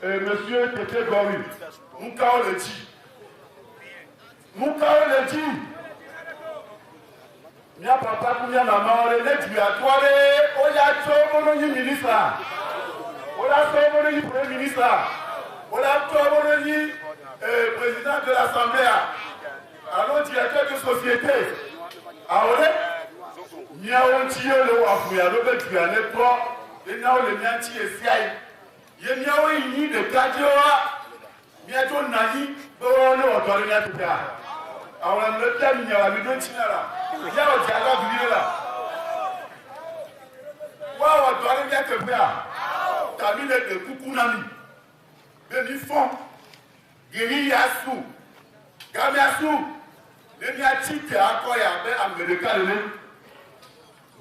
Monsieur Tete Gori, Moukao le dit. Moukao le dit. Mia papa kumia maman le dit à toi le oya chomo no ministre. Ola chomo no premier ministre. Ola chomo no président de l'Assemblée. Alors directeur de société. Aole Mia onti le wafuya le bet ya le pro. Et now le mianti esiai. Ye miawo yi de kadioa. Miato nani bo no otore na tuka. Awon le temi ya mi do tinara. Ya o ti ala bi la. Wa otore mi ate pe a. Tabi le de kuku nani. Be mi fon. Giri yasu. Gami asu. Le mi ati te akoya be America le.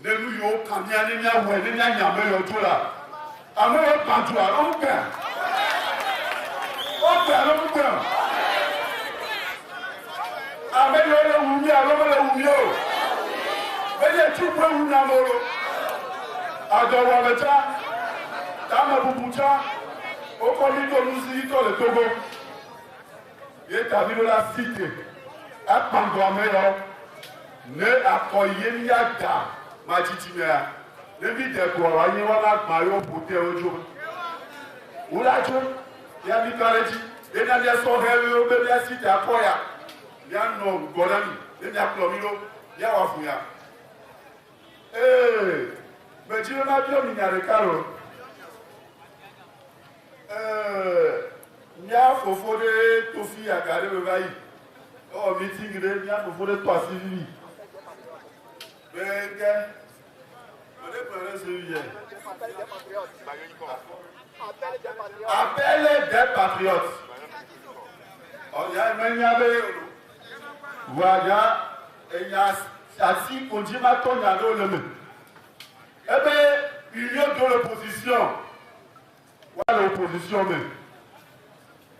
Ne nu yo kamia ne nya we ne nya nyame yo to la. àmọ́ ẹ pàtó àlọ́mùkẹ́ ó pè àlọ́mùkẹ́ àmọ́ yóò lè wù mí àlọ́mọ́ lè wù mí o bẹ́ẹ̀ tí ó pé wù náà mọ́rọ́ àjọwọ̀ àbẹ̀tá táwọn bùbùtá ó kọ́ ní tó ní sí ìtọ́ lè tógó yé tàbí ló la síte ẹ̀pàǹdọ̀ àmẹ́yọ ní akọ iye ní àjà máa títí mẹ́ra níbi ìdẹ̀kọ̀ ọ̀rọ̀ ayé wọn lágbà yóò bò tẹ ojú wúlájú yá bí kárẹ́jì yéé ní ẹsọ hẹ́rẹ́ ó bẹ́ẹ̀ bí ẹsíte akọ́yà yá nọ gbọ́dọ̀mì yéé akọ̀mí ló yá wà fún ya. Bẹ̀jì ló má bí òmìnira kárò. Nya fofo de to fi agare be bayi o meeting de nya fofo de to asivi bege ode pere se ye appel des patriotes o ya menya be waja enya asi konjima to nya lo leme ebe union de l'opposition wa l'opposition même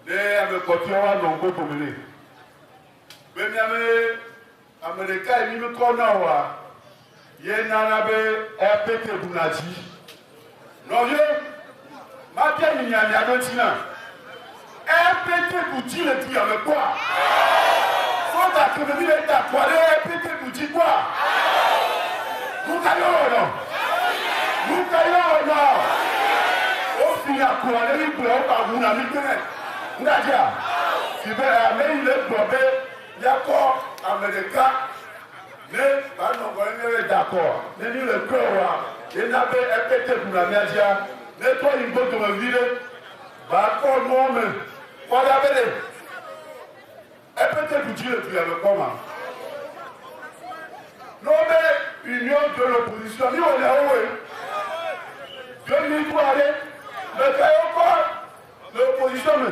ne amekɔtɔ wa nɔngo tomele be miame Américain yi mi kɔ na wa ye nana be ɛpete bunadzi nɔvie ma bia nyanya do ti na ɛpete budzi le du yame kɔa fɔta kebe mi le da kɔa ɖe ɛpete budzi kɔa nuka yɔ nɔ o fi akɔa ɖe mi gblɔ o ba wu na mi gbɛ. Ndadia, si be ameyi le gbɔ be yakɔ Amɛrika ne ba nɔ gɔ ne le dakɔ ne ni le kpe wa yena be ɛpete kuna miadzia ne tɔ yi gbɔ domevi ɖe ba kɔ nua me kɔ da be de ɛpete dudzi le tuya me kɔ ma n'o be union de l'opposition ni o le wo ye 2003 ɖe le ka ye kɔ l'opposition me.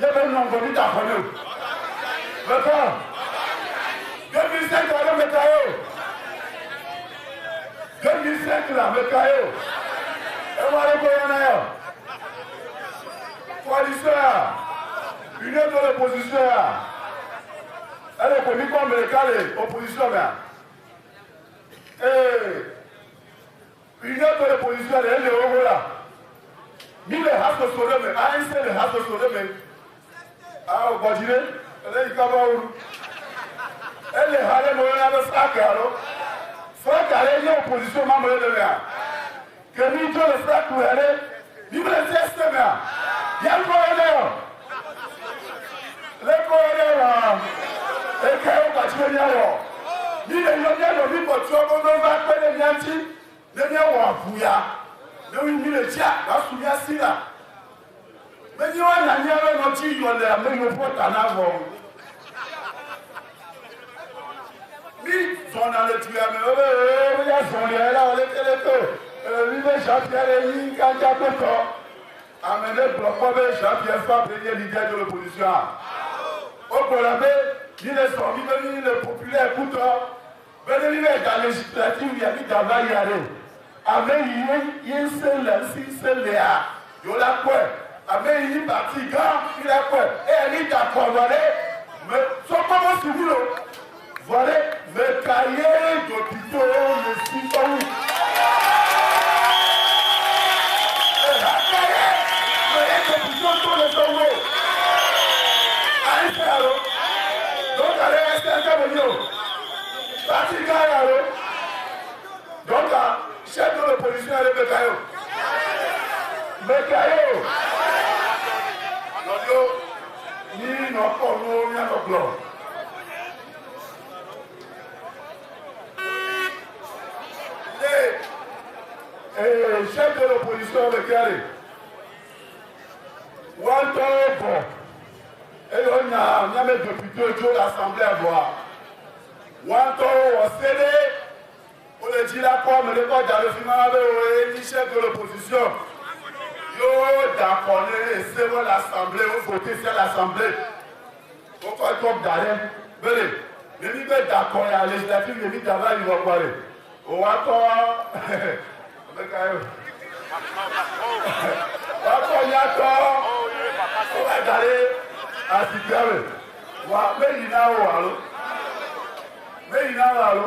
Il y avait un nombre de d'abonnés. D'accord 2005, là, le Mécaillot. 2005, là, Mécaillot. Et moi, le gouverneur. Coalition, union de l'opposition. Elle est connue comme l'opposition. Et union de l'opposition, elle est au là. Ni le hasard de Sodome, ANC le hasard de Sodome. Ah, au Badjire, elle est Kabaourou. Elle est allée mourir avec Frakaro. Frakaro est en opposition, maman de l'air. Que nous tous les Frakaro, elle est, nous les testes, mais il y a le corridor. Le corridor, et Kayo Badjire, ni les Yoniens, ni pour toi, on va faire les Yanti, les Yawapouya. Nous, nous les tiens, la souviens là. Mais nous, on a mis un petit peu de la même fois qu'en avant. Oui, on a le tueur, mais on a son lien là, on est le livre Jean-Pierre et quand il y a peu de temps, amené le bloc, Jean-Pierre Fabre, le leader de l'opposition. Au Colombe, il est sorti, il est populaire, écoute, il est dans la législative, il y a mis d'avant y aller. Amen, il est seul, c'est Léa, il y a quoi? Amen, il est parti, il a quoi? Et il est d'accord, voilà. Mais, son comment c'est vous, voilà, le cahier d'hôpitaux, le système. Le cahier, le d'hôpitaux, tout le temps. Allez, alors. Donc, allez, restez un peu, parti, alors. Donc, chef de l'opposition, elle est Mécaillot. Mécaillot. Ni non pas nous, ni non blanc. Et chef de l'opposition, Mécaillot. One time, et on a mis député de l'Assemblée à voir. One time, on s'est dit, on le dit là quoi, mais le code dans le film avait dit chef de l'opposition. Yo, d'accord, c'est bon l'Assemblée, on vote sur l'Assemblée. Pourquoi il faut d'arrêt? Venez, les niveaux d'accord, il y a la législative, les niveaux d'avant, ils vont parler. On va encore. Wàá yàtọ̀ ó wà dàrí àtìgbẹ́rẹ̀ wà méjì náà wà ló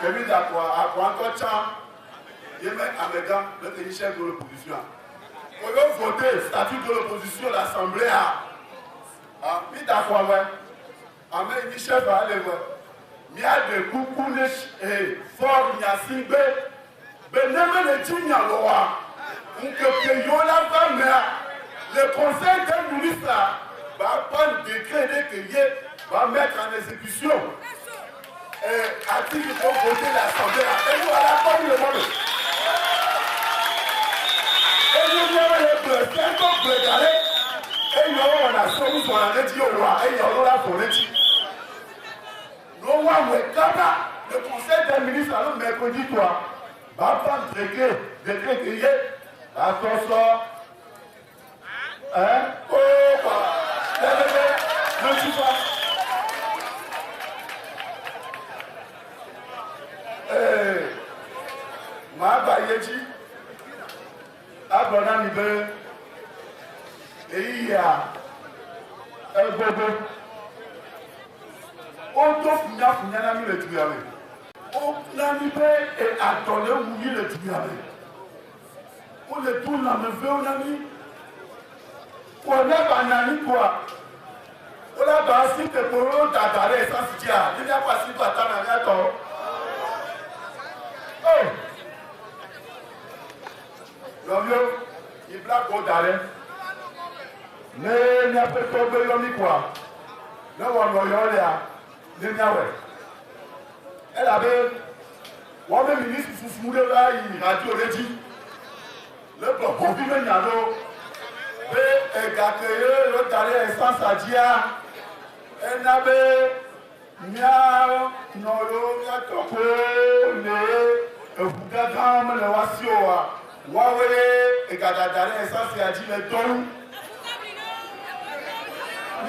kèmí dàpọ̀ àpò àtọ́tsá yémẹ́ àmẹ́gá lẹ́tẹ̀ yìí chef de l'opposition on yóò voté statut de l'opposition l'assemblée à mi dàpọ̀ wẹ̀ àmẹ́ yìí chef àlẹ́ wẹ̀ mi a de kuku ne fort nyasingbe beneme le dzi nyalɔ wa nkeke yiwo la va mea le conseil des ministres va prendre décret de que ye va mettre en exécution article pour voter l'assemblée et nous allons comme le monde et nous viendrons les bleus c'est un bleu carré et nous avons la somme sur la régie au roi et nous avons la forêt. Nous avons le conseil des ministres alors mercredi quoi va prendre décret que ye attention hein oh quoi ne suis pas maa ba yeji agbọna mi bẹ èyí yà ẹgbẹgbẹ ó tó fúnyàfúnyà náà mi lè tu yàrá ó nani bẹ àtọ̀lẹ̀ wúyi lè tu yàrá ó lè tún nàmẹ fẹ́ ó nani kò lẹ́bàá nani kò ó lẹ́bàá sí tẹ̀kọ̀rọ̀ dàdà rẹ̀ sásìkì à níbi àpàsí bàtà náà yàtọ̀. Lọ́míọ́ ìbílá kò dàrẹ́ ní ní apẹ́tọ́ gbé yọmí kùà lọ́wọ́ lọ́yọ́ rẹ̀ à ní ní àwẹ̀. Ẹ dàbí wọ́n bẹ mínísítì funfun lé báyìí ìrìnàjò létí lẹ́gbọ̀n kò bí mẹ́yìn àlọ́ pé ẹ̀gà kẹyẹ ló dàrẹ́ ẹ̀sán sàdíà ẹ̀ nàbẹ́ míà nọ̀yọ́ yàtọ̀ kó lè ewu gángan mẹ́lẹ̀ wá sí o wa. Wawe egadadare esansi adile dɔn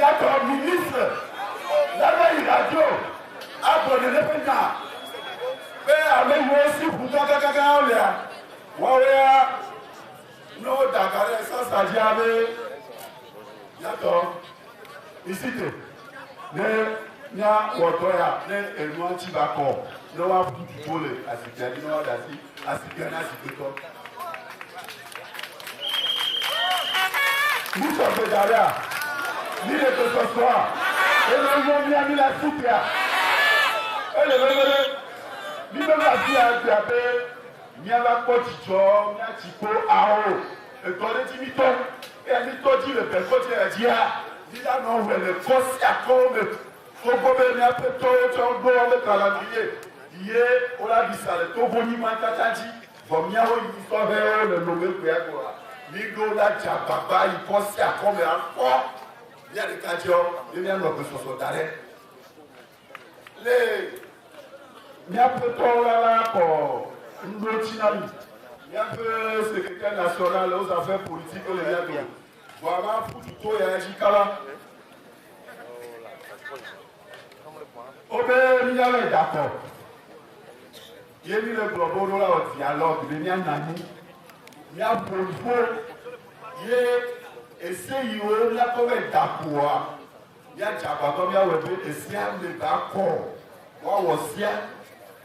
yàtọ̀ ministre lábẹ́ ìdájọ́ abọ̀dé lẹ́fẹ̀ náà pé àmì wo sí fún gágágágá ọ̀lẹ́ à wawe ya n'o dagare esansi adi abẹ́ yàtọ̀ ìsìtè ní wọ̀tọ̀ ya ní ẹnu ọtí bá kọ̀ ní wọ́n á fún tuntun lè àsìkè ẹni ní wọ́n dà sí àsìkè ẹni àsìkè tọ́. Nous sommes derrière, ni les deux ce soir, et nous avons mis la soupe là. Et le révélé, ni même la vie a été appelée, ni à la potichon, ni à Chico, à haut. Et quand les timitons, et à l'itoji, le père côté a dit, ni là non, le fossé à comme, faut gober, ni à peu tôt, tu as un beau avec calendrier. Hier, on a dit ça, le toboni mantatati, vom yao, il faut faire le nommé pour Nigo la jababa il pense à comme un fort. Il y a des cadres, il y a nos ressources d'arrêt. Les. Il y a peu de temps là pour une routine. Il y a un peu secrétaire national aux affaires politiques, les gars. Voilà, pour tout le monde, il y a il y a d'accord. Il y a eu le global là au dialogue, il y a un ami. Il y a beaucoup de essais où il y a comme un d'accord. Il y a déjà comme il y a un essai de d'accord. Moi aussi,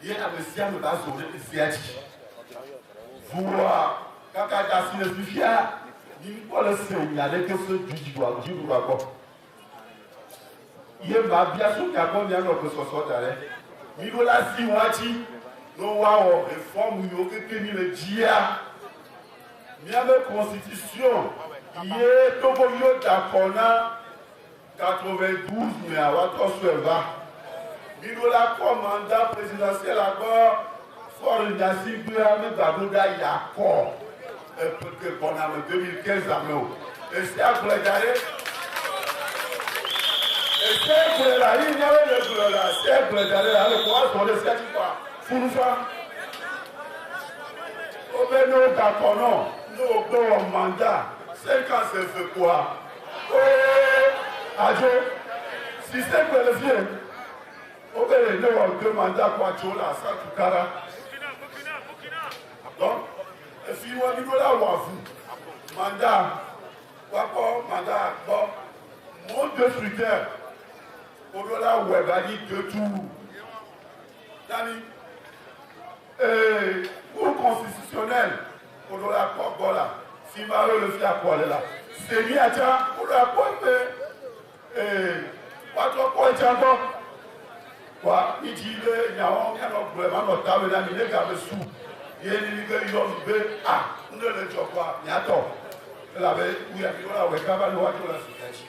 il y a un essai de d'accord. Voilà. Quand il y a un essai de d'accord, il faut le signaler que ce du doigt. Il y a bien sûr qu'il y a combien de ressources d'arrêt. Il faut la signaler. Nous avons réforme, nous avons le dia. Il y a une constitution. Il y a Toboyo d'Akona 92, mais à Watosweva. Il y a un mandat présidentiel à bord. Fort Nassim Bouhame Babouda Yakor. Peut-être qu'on a en 2015 à nous. Et c'est à Boulegaré. Et c'est Boulegaré, il y avait le Boulegaré. C'est Boulegaré, le quoi, pour le certif. Fouloufa. Au Bénin, d'accord, non. Nous avons un mandat. 5 ans, c'est fait quoi? Oh, Adjo, si c'est que le vieux, au Bénin, nous avons un mandat pour Adjo, là, ça, tout cara. Donc, et puis, on a là, on a vu. mandat, bon, mon deux scrutins, pour la web a dit deux tours. Cour constitutionnel, pour la porte, voilà, si Mario le fait à quoi là, c'est mis à tiens, pour la porte, pas trop quoi, tiens, bon, quoi, il dit, il y a un problème, on t'a amené, il est avec sous, il y a une ligue, il y a une ah, on ne le dit pas, il y a tort. Elle avait, oui, elle a dit, on va le voir sur la situation.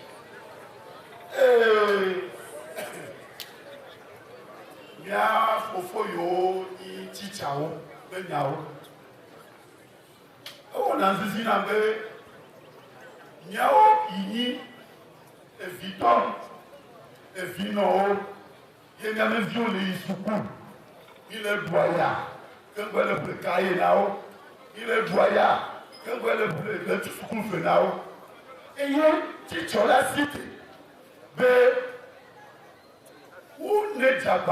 Mia fofo yo ni chichao be nyao o na zizi na be nyao ini evito evino ye na me viole isuku il est doya quand le précaire nao il est doya quand le isuku fe nao et ye chicho la cité be où n'est pas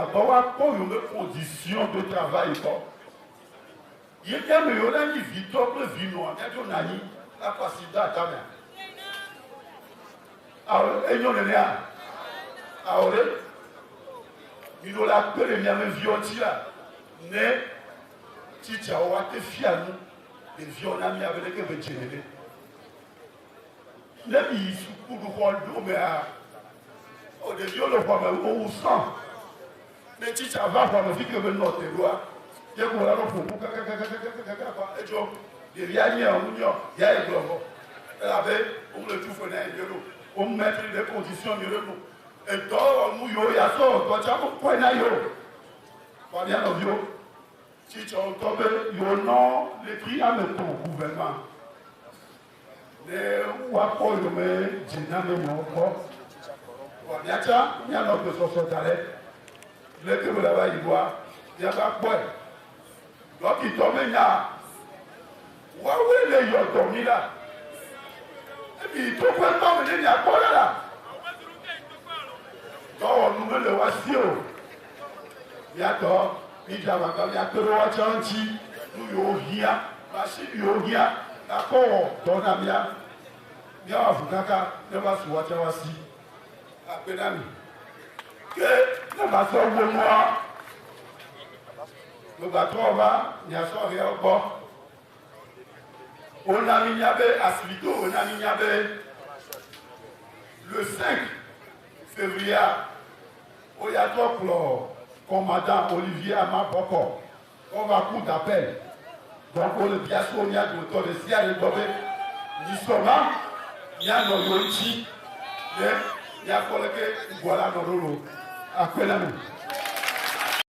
une condition de travail. Il y a une vie de vie noire. Il y a une capacité à ta mère. Alors, il y a une alors, il y a la première violence là. Mais, si tu as été fier, les violences avec les que générer. Les filles, pour le rôle de au début, le roi me sent. Mais si ça va, on me dit que le nord est roi. Il y a un peu de il y a un global. Elle avait, on le tout fait, on met des conditions de l'eau. Et toi, on mouille, il y a ça, toi, tu as un point à l'eau. Pas bien, l'eau. Si tu as un tombé, il y a non, les prix à mettre au gouvernement. Les ouapos, je me dis, il y a ça, il y a notre société. Le que vous l'avez dit, il y a pas de point. Donc il tombe, il y a. Waouh, les gens tombent là. Et puis il trouve un temps, il y a quoi là? Donc on nous met le voici. Il y a toi, il y a que le voici, nous y a rien, machine y a rien. D'accord, ton ami, il y a un avocat, il va se voir voici. Que la façon de moi, le bateau va, il y a son rien au bord. On a mis à Asvito, on a mis le 5 février, où il y a le commandant Olivier Amapoko, on va coup d'appel. Donc on le piace, on y a de l'auteur de Sia et Bobé, l'Isoma, il y a nos Yoichi, il y a que voilà nos rouleaux. Après la nuit.